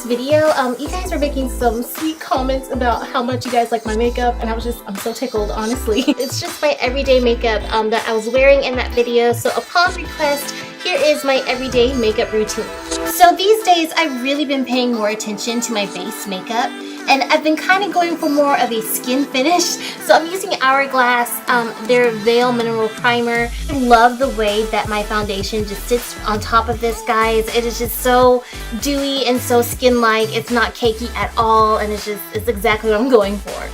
Video, you guys were making some sweet comments about how much you guys like my makeup, and I'm so tickled, honestly. It's just my everyday makeup that I was wearing in that video, so upon request, here is my everyday makeup routine. So these days, I've really been paying more attention to my base makeup, and I've been kind of going for more of a skin finish. So I'm using Hourglass, their Veil Mineral Primer. I love the way that my foundation just sits on top of this, guys. It is just so dewy and so skin-like. It's not cakey at all, and it's exactly what I'm going for.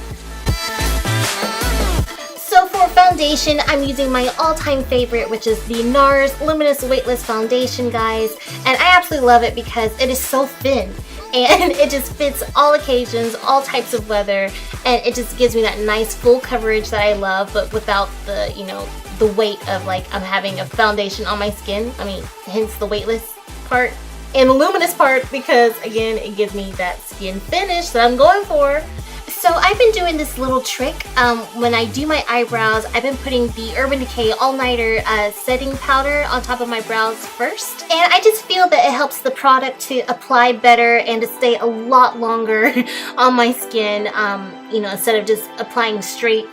So for foundation, I'm using my all-time favorite, which is the Nars Luminous Weightless Foundation, guys. And I absolutely love it because it is so thin. And it just fits all occasions, all types of weather, and it just gives me that nice full coverage that I love, but without the, you know, the weight of like I'm having a foundation on my skin. I mean, hence the weightless part and the luminous part, because again, it gives me that skin finish that I'm going for. So I've been doing this little trick when I do my eyebrows. I've been putting the Urban Decay All Nighter setting powder on top of my brows first, and I just feel that it helps the product to apply better and to stay a lot longer on my skin, you know, instead of just applying straight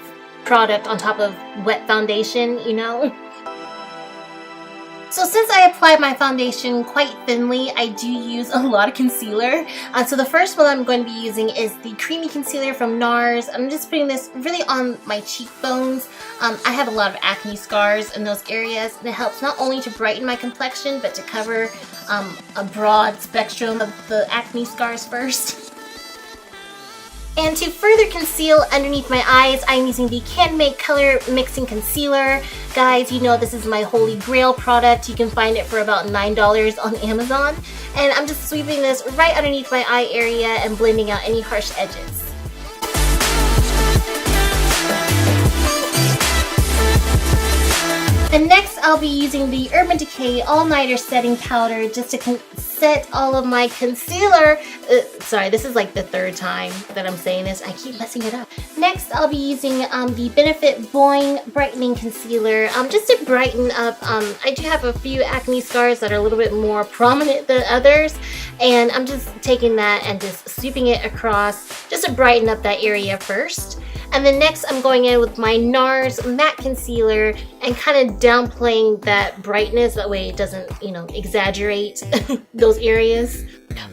product on top of wet foundation, you know. So since I apply my foundation quite thinly, I do use a lot of concealer. So the first one I'm going to be using is the Creamy Concealer from Nars. I'm just putting this really on my cheekbones. I have a lot of acne scars in those areas, and it helps not only to brighten my complexion, but to cover a broad spectrum of the acne scars first. And to further conceal underneath my eyes, I'm using the Canmake Color Mixing Concealer. Guys, you know this is my holy grail product. You can find it for about $9 on Amazon. And I'm just sweeping this right underneath my eye area and blending out any harsh edges. And next, I'll be using the Urban Decay All Nighter Setting Powder just to set all of my concealer. Sorry, this is like the third time that I'm saying this. I keep messing it up. Next, I'll be using the Benefit Boing Brightening Concealer just to brighten up. I do have a few acne scars that are a little bit more prominent than others, and I'm just taking that and just sweeping it across just to brighten up that area first. And then next I'm going in with my Nars Matte Concealer and kind of downplaying that brightness, that way it doesn't, you know, exaggerate those areas.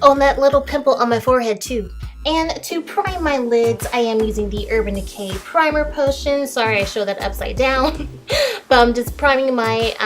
Oh, and that little pimple on my forehead too. And to prime my lids, I am using the Urban Decay Primer Potion. Sorry I showed that upside down. But I'm just priming my,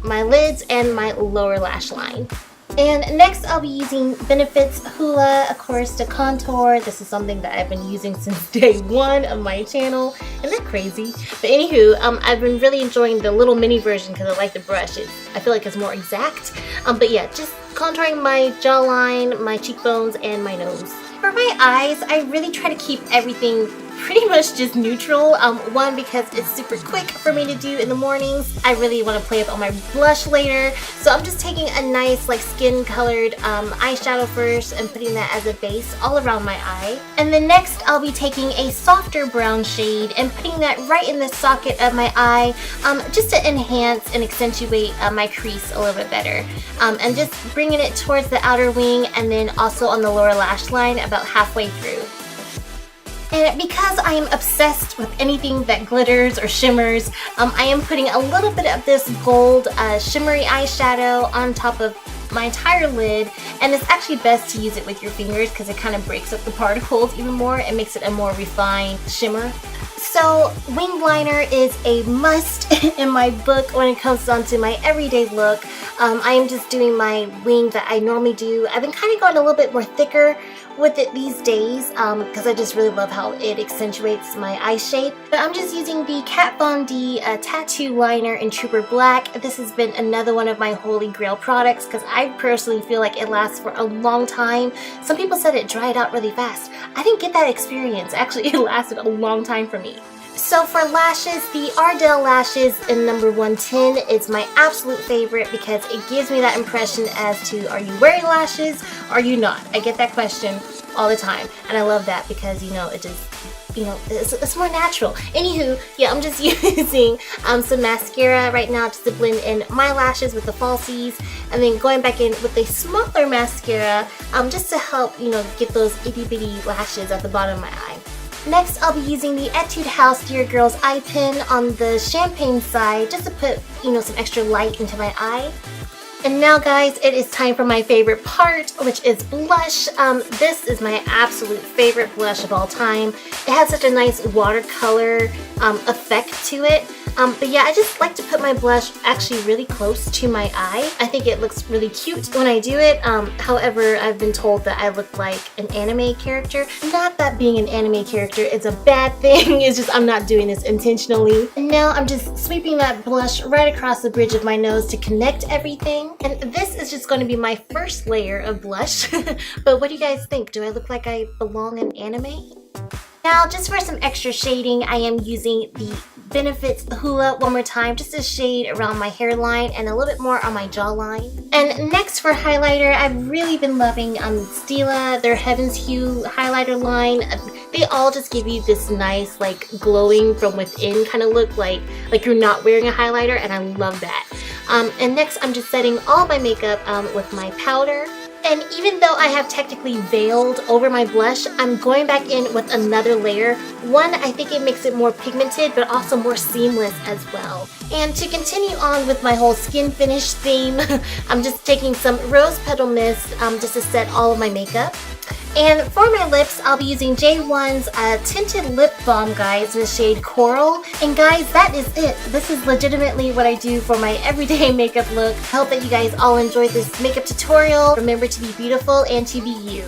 my lids and my lower lash line. And next I'll be using Benefit's Hoola, of course, to contour. This is something that I've been using since day one of my channel. Isn't that crazy? But anywho, I've been really enjoying the little mini version because I like the brush. I feel like it's more exact. But yeah, just contouring my jawline, my cheekbones, and my nose. For my eyes, I really try to keep everything pretty much just neutral. One, because it's super quick for me to do in the mornings. I really want to play up on my blush later. So I'm just taking a nice like skin colored eyeshadow first and putting that as a base all around my eye. And then next I'll be taking a softer brown shade and putting that right in the socket of my eye just to enhance and accentuate my crease a little bit better. And just bringing it towards the outer wing and then also on the lower lash line about halfway through. And because I am obsessed with anything that glitters or shimmers, I am putting a little bit of this gold shimmery eyeshadow on top of my entire lid, and it's actually best to use it with your fingers because it kind of breaks up the particles even more and makes it a more refined shimmer. So wing liner is a must in my book when it comes down to my everyday look. I am just doing my wing that I normally do. I've been kind of going a little bit more thicker with it these days because I just really love how it accentuates my eye shape. But I'm just using the Kat Von D Tattoo Liner in Trooper Black. This has been another one of my holy grail products because I personally feel like it lasts for a long time. Some people said it dried out really fast. I didn't get that experience. Actually, it lasted a long time for me. So for lashes, the Ardell Lashes in number 110 is my absolute favorite because it gives me that impression as to, are you wearing lashes? Are you not? I get that question all the time, and I love that because, you know, it just, you know, it's more natural. Anywho, yeah, I'm just using some mascara right now just to blend in my lashes with the falsies, and then going back in with a smaller mascara just to help, you know, get those itty bitty lashes at the bottom of my eye. Next, I'll be using the Etude House Dear Girls Eye Pen on the champagne side just to put, you know, some extra light into my eye. And now guys, it is time for my favorite part, which is blush. This is my absolute favorite blush of all time. It has such a nice watercolor effect to it. But yeah, I just like to put my blush actually really close to my eye. I think it looks really cute when I do it. However, I've been told that I look like an anime character. Not that being an anime character is a bad thing, it's just I'm not doing this intentionally. And now I'm just sweeping that blush right across the bridge of my nose to connect everything. And this is just going to be my first layer of blush. But what do you guys think? Do I look like I belong in anime? Now, just for some extra shading, I am using the Benefits Hoola one more time just to shade around my hairline and a little bit more on my jawline. And next for highlighter, I've really been loving Stila, their Heaven's Hue highlighter line. They all just give you this nice, like, glowing from within kind of look, like you're not wearing a highlighter, and I love that. And next, I'm just setting all my makeup with my powder. And even though I have technically veiled over my blush, I'm going back in with another layer. One, I think it makes it more pigmented, but also more seamless as well. And to continue on with my whole skin finish theme, I'm just taking some rose petal mist just to set all of my makeup. And for my lips, I'll be using J.One's Tinted Lip Balm, guys, in the shade Coral. And guys, that is it. This is legitimately what I do for my everyday makeup look. I hope that you guys all enjoyed this makeup tutorial. Remember to be beautiful and to be you.